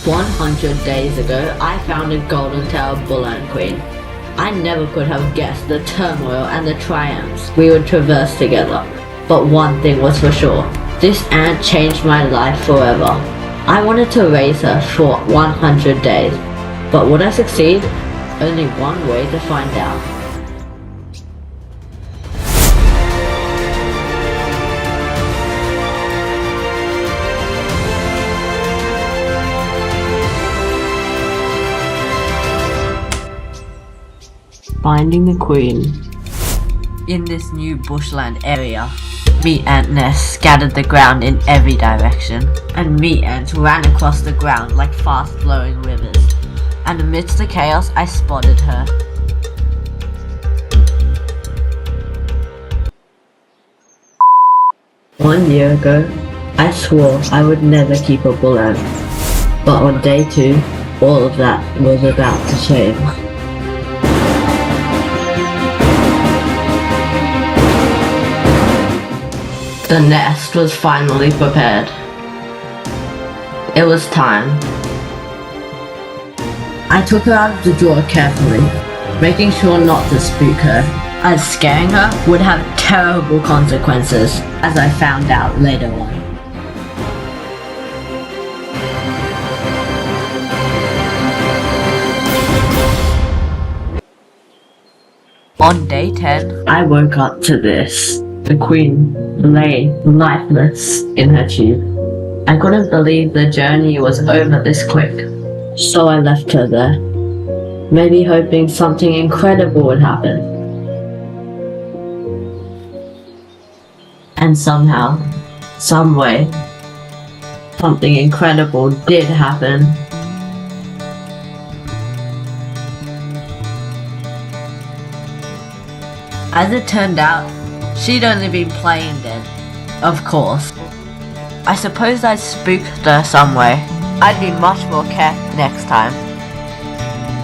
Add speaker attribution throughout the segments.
Speaker 1: 100 days ago, I found a golden-tailed bull ant queen. I never could have guessed the turmoil and the triumphs we would traverse together. But one thing was for sure, this ant changed my life forever. I wanted to raise her for 100 days, but would I succeed? Only one way to find out. Finding the queen. In this new bushland area, meat ant nests scattered the ground in every direction, and meat ants ran across the ground like fast-flowing rivers. And amidst the chaos, I spotted her. One year ago, I swore I would never keep a bull ant. But on day 2, all of that was about to change. The nest was finally prepared. It was time. I took her out of the drawer carefully, making sure not to spook her, as scaring her would have terrible consequences, as I found out later on. On day 10, I woke up to this. The queen lay lifeless in her tube. I couldn't believe the journey was over this quick, so I left her there, maybe hoping something incredible would happen. And somehow, some way, something incredible did happen. As it turned out, she'd only been playing dead. Of course. I suppose I spooked her some way. I'd be much more careful next time.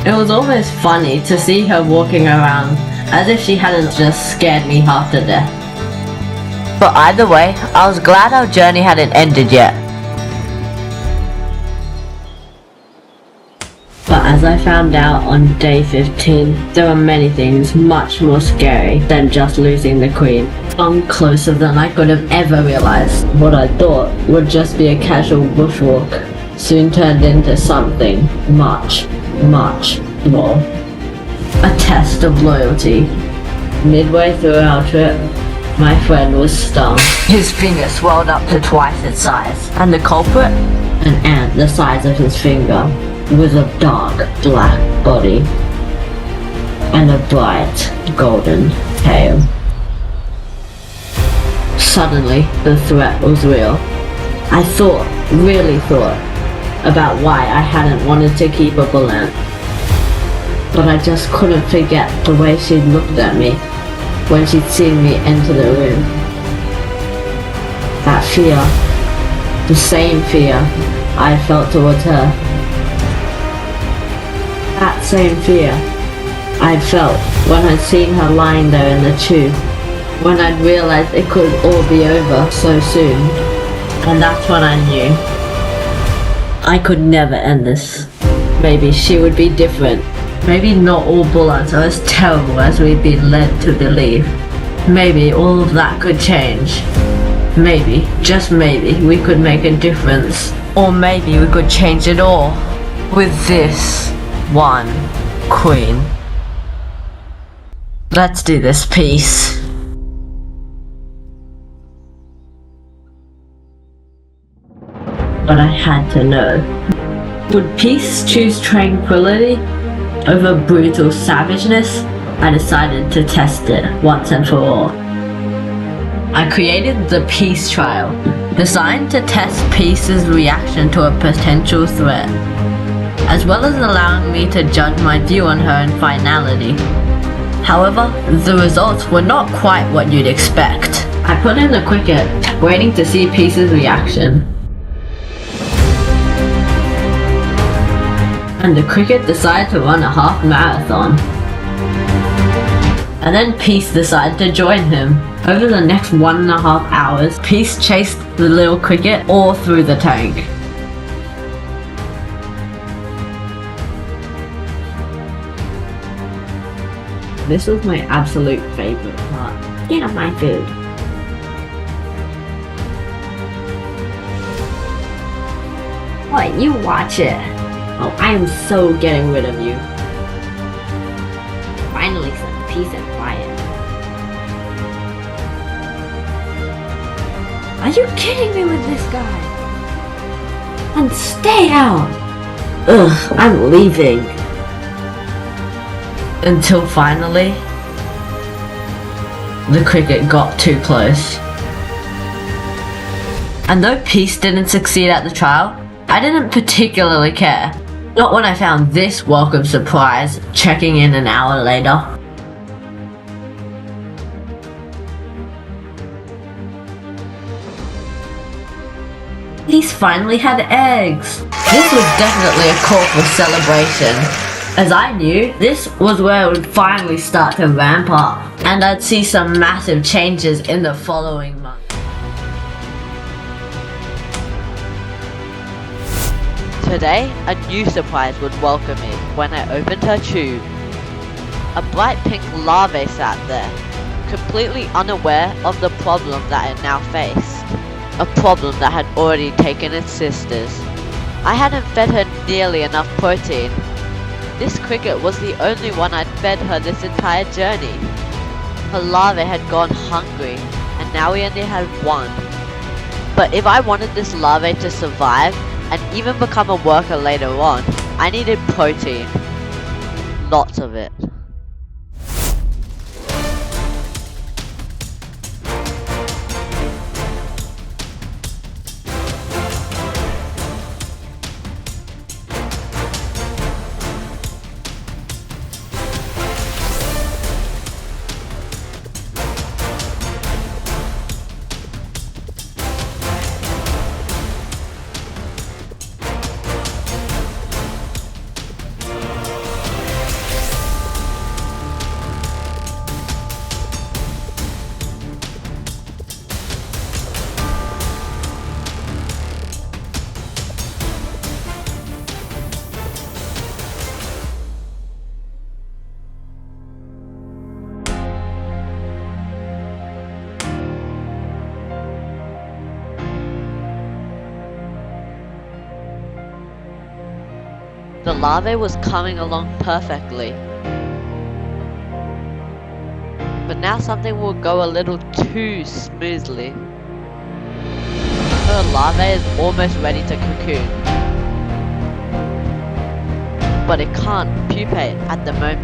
Speaker 1: It was almost funny to see her walking around as if she hadn't just scared me half to death. But either way, I was glad our journey hadn't ended yet. But as I found out on day 15, there were many things much more scary than just losing the queen. Closer than I could have ever realized. What I thought would just be a casual bushwalk soon turned into something much, much more. A test of loyalty. Midway through our trip, my friend was stung. His finger swelled up to twice its size, and the culprit? An ant the size of his finger, with a dark black body and a bright golden tail. Suddenly, the threat was real. I really thought, about why I hadn't wanted to keep a bull ant. But I just couldn't forget the way she'd looked at me when she'd seen me enter the room. That fear, the same fear I felt towards her. That same fear I'd felt when I'd seen her lying there in the tube, when I'd realized it could all be over so soon. And that's when I knew I could never end this. Maybe she would be different. Maybe not all bull ants are as terrible as we've been led to believe. Maybe all of that could change. Maybe, just maybe, we could make a difference. Or maybe we could change it all with this one queen. Let's do this, peace. But I had to know. Would peace choose tranquility over brutal savageness? I decided to test it once and for all. I created the Peace Trial, designed to test Peace's reaction to a potential threat, as well as allowing me to judge my view on her in finality. However, the results were not quite what you'd expect. I put in the cricket, waiting to see Peace's reaction. And the cricket decided to run a half marathon. And then Peace decided to join him. Over the next 1.5 hours, Peace chased the little cricket all through the tank. This was my absolute favorite part. Get off my food. What? You watch it. Oh, I am so getting rid of you. Finally some peace and quiet. Are you kidding me with this guy? And stay out! Ugh, I'm leaving. Until finally, the cricket got too close. And though peace didn't succeed at the trial, I didn't particularly care. Not when I found this welcome surprise checking in an hour later. Peace finally had eggs. This was definitely a call for celebration, as I knew this was where it would finally start to ramp up, and I'd see some massive changes in the following month.
Speaker 2: Today, a new surprise would welcome me when I opened her tube. A bright pink larvae sat there, completely unaware of the problem that it now faced. A problem that had already taken its sisters. I hadn't fed her nearly enough protein. This cricket was the only one I'd fed her this entire journey. Her larvae had gone hungry, and now we only had one. But if I wanted this larvae to survive, and even become a worker later on, I needed protein. Lots of it. The larvae was coming along perfectly. But now something will go a little too smoothly. Her larvae is almost ready to cocoon. But it can't pupate at the moment.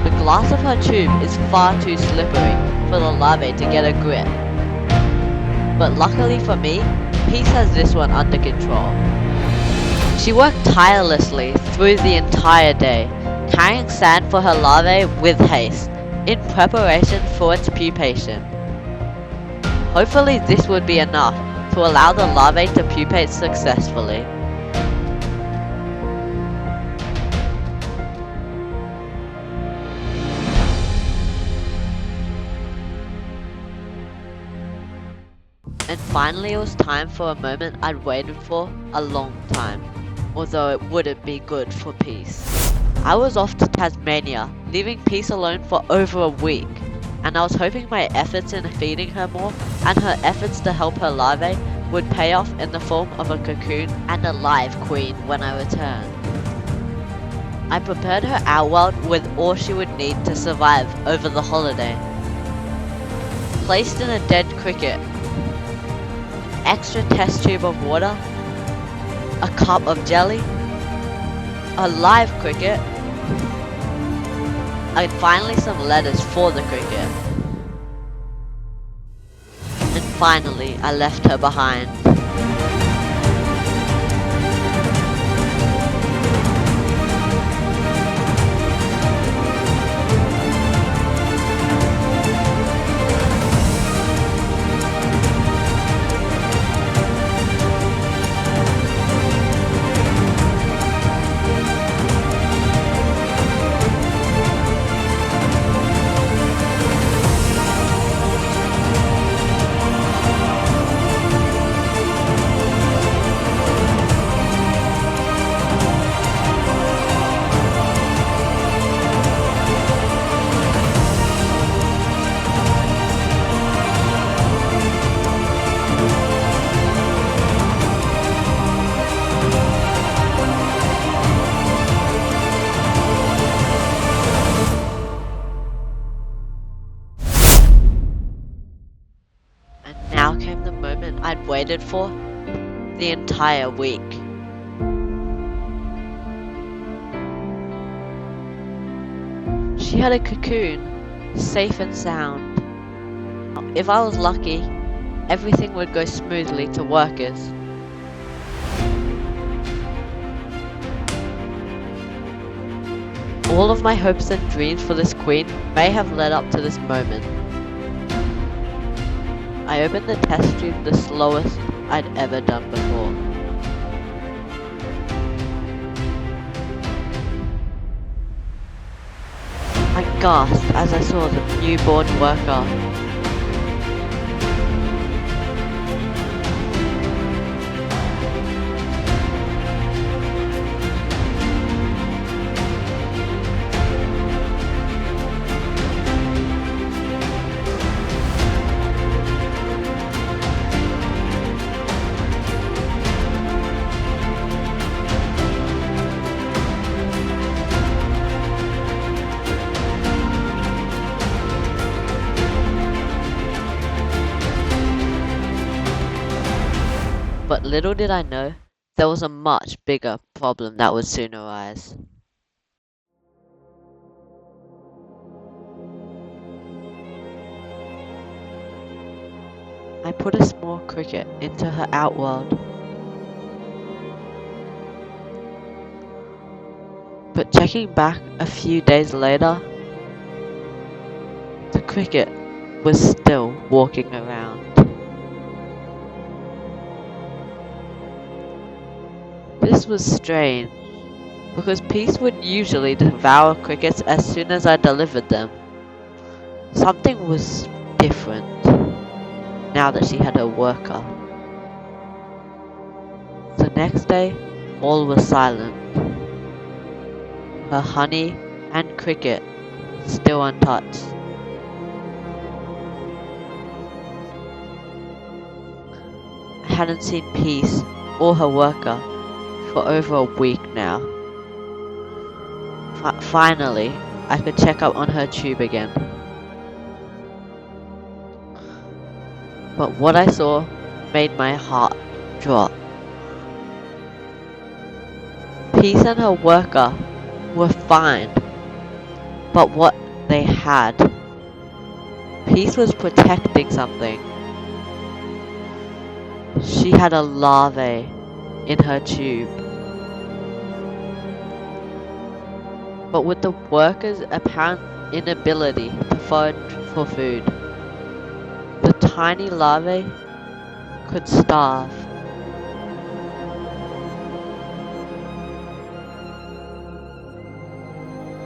Speaker 2: The glass of her tube is far too slippery for the larvae to get a grip. But luckily for me, Peace has this one under control. She worked tirelessly through the entire day, carrying sand for her larvae with haste, in preparation for its pupation. Hopefully this would be enough to allow the larvae to pupate successfully. And finally it was time for a moment I'd waited for a long time, although it wouldn't be good for Peace. I was off to Tasmania, leaving Peace alone for over a week, and I was hoping my efforts in feeding her more and her efforts to help her larvae would pay off in the form of a cocoon and a live queen when I returned. I prepared her outworld with all she would need to survive over the holiday. Placed in a dead cricket, extra test tube of water, a cup of jelly, a live cricket, and finally some lettuce for the cricket. And finally I left her behind. waited for the entire week. She had a cocoon, safe and sound. If I was lucky, everything would go smoothly to workers. All of my hopes and dreams for this queen may have led up to this moment. I opened the test tube the slowest I'd ever done before. I gasped as I saw the newborn worker. But little did I know, there was a much bigger problem that would soon arise. I put a small cricket into her outworld. But checking back a few days later, the cricket was still walking around. This was strange, because Peace would usually devour crickets as soon as I delivered them. Something was different now that she had her worker. The next day, all was silent. Her honey and cricket still untouched. I hadn't seen Peace or her worker for over a week now. Finally, I could check up on her tube again. But what I saw made my heart drop. Peace and her worker were fine, but what they had, Peace was protecting something. She had a larvae in her tube. But with the workers' apparent inability to forage for food, the tiny larvae could starve.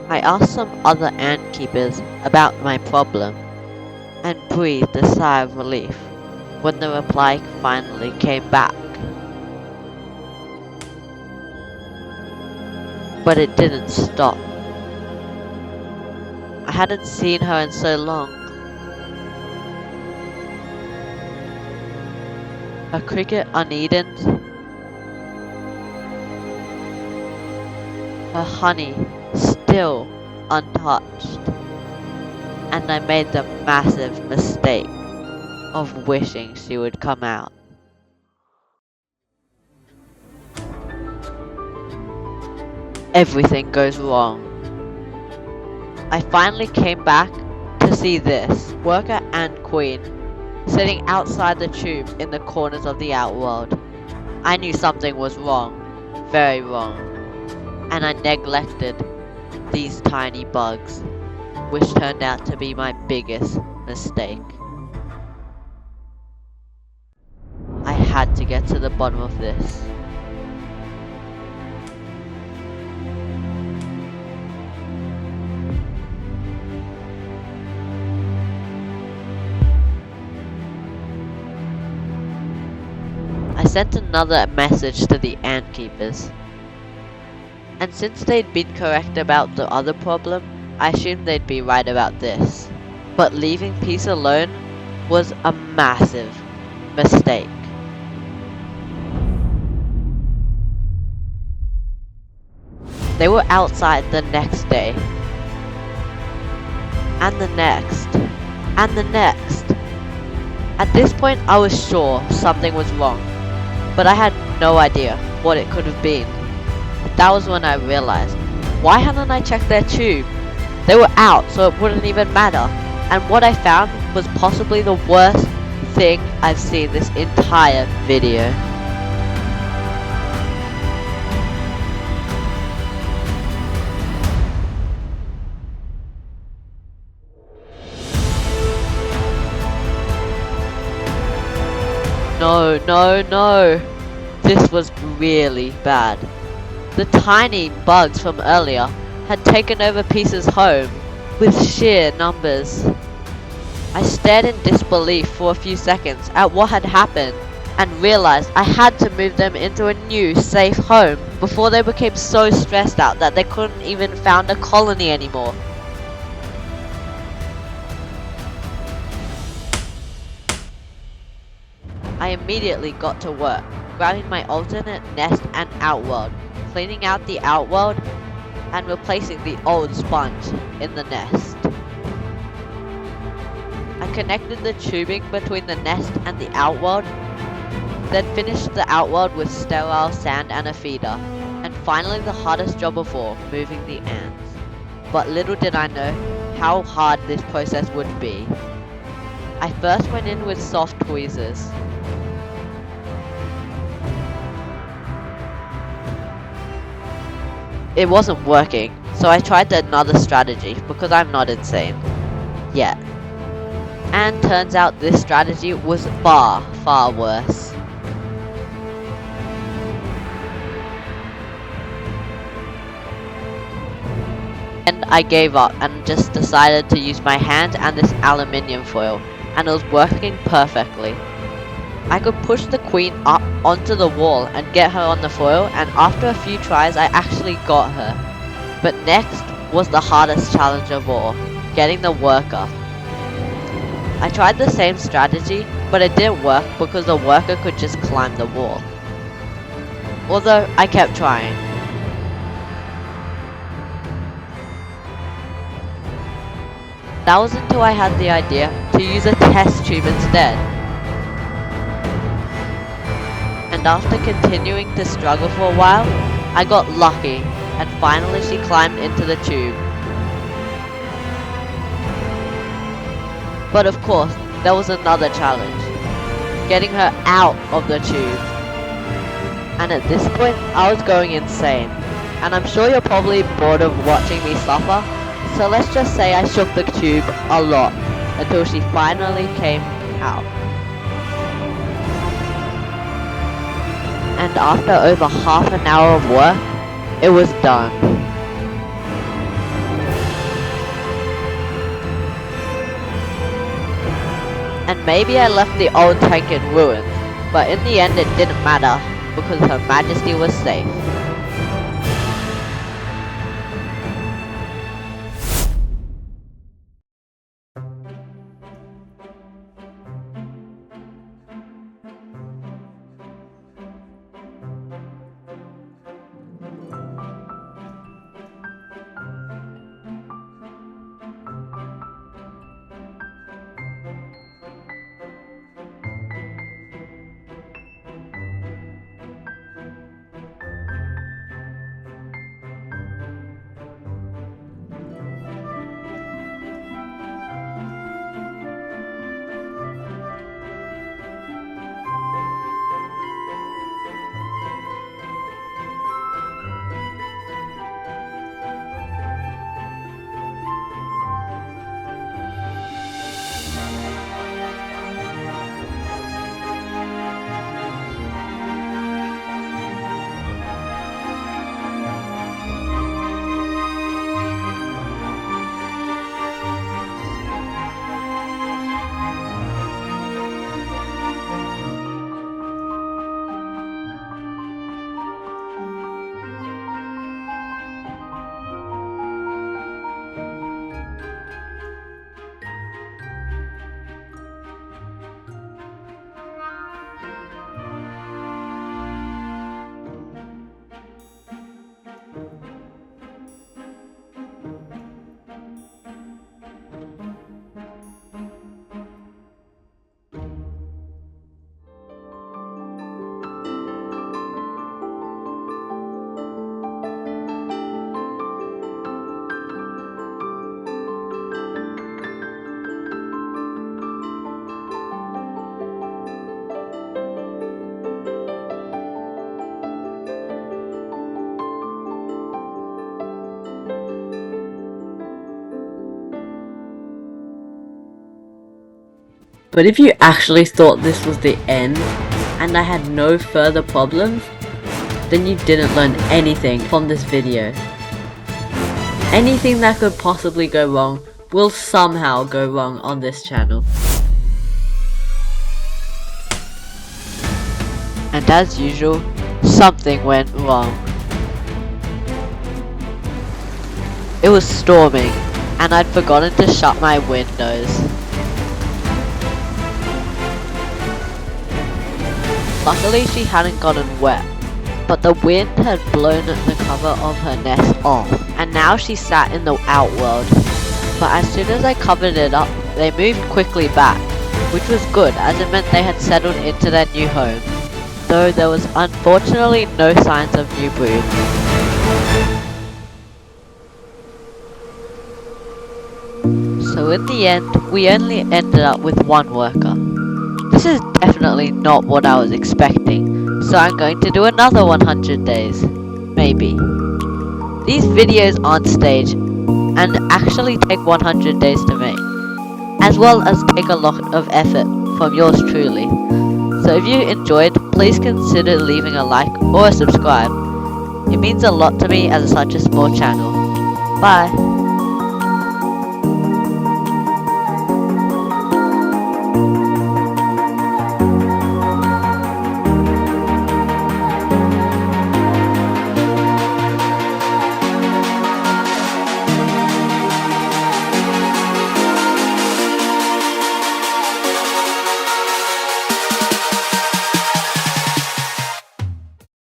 Speaker 2: I asked some other ant keepers about my problem and breathed a sigh of relief when the reply finally came back. But it didn't stop. I hadn't seen her in so long. Her cricket uneaten, her honey still untouched, and I made the massive mistake of wishing she would come out. Everything goes wrong. I finally came back to see this worker and queen sitting outside the tube in the corners of the outworld. I knew something was wrong, very wrong, and I neglected these tiny bugs, which turned out to be my biggest mistake. I had to get to the bottom of this. I sent another message to the ant keepers, and since they'd been correct about the other problem, I assumed they'd be right about this. But leaving Peace alone was a massive mistake. They were outside the next day, and the next, and the next, At this point, I was sure something was wrong, but I had no idea what it could have been. That was when I realized, why hadn't I checked their tube? They were out, so it wouldn't even matter. And what I found was possibly the worst thing I've seen this entire video. No. This was really bad. The tiny bugs from earlier had taken over Peace's home with sheer numbers. I stared in disbelief for a few seconds at what had happened and realized I had to move them into a new safe home before they became so stressed out that they couldn't even found a colony anymore. I immediately got to work, grabbing my alternate nest and outworld, cleaning out the outworld and replacing the old sponge in the nest. I connected the tubing between the nest and the outworld, then finished the outworld with sterile sand and a feeder, and finally the hardest job of all, moving the ants. But little did I know how hard this process would be. I first went in with soft tweezers. It wasn't working, so I tried another strategy because I'm not insane. Yet. And turns out this strategy was far worse. And I gave up and just decided to use my hand and this aluminium foil, and it was working perfectly. I could push the queen up onto the wall and get her on the foil, and after a few tries I actually got her. But next was the hardest challenge of all, getting the worker. I tried the same strategy, but it didn't work because the worker could just climb the wall. Although I kept trying. That was until I had the idea to use a test tube instead. And after continuing to struggle for a while, I got lucky, and finally she climbed into the tube. But of course, there was another challenge, getting her out of the tube. And at this point, I was going insane, and I'm sure you're probably bored of watching me suffer, so let's just say I shook the tube a lot, until she finally came out. And after over half an hour of work, it was done. And maybe I left the old tank in ruins, but in the end it didn't matter, because Her Majesty was safe.
Speaker 1: But if you actually thought this was the end, and I had no further problems, then you didn't learn anything from this video. Anything that could possibly go wrong will somehow go wrong on this channel.
Speaker 2: And as usual, something went wrong. It was storming, and I'd forgotten to shut my windows. Luckily she hadn't gotten wet, but the wind had blown the cover of her nest off, and now she sat in the outworld. But as soon as I covered it up, they moved quickly back, which was good as it meant they had settled into their new home, though there was unfortunately no signs of new brood. So in the end, we only ended up with one worker. This is definitely not what I was expecting, so I'm going to do another 100 days. Maybe. These videos aren't staged, and actually take 100 days to make, as well as take a lot of effort from yours truly. So if you enjoyed, please consider leaving a like or a subscribe. It means a lot to me as such a small channel. Bye!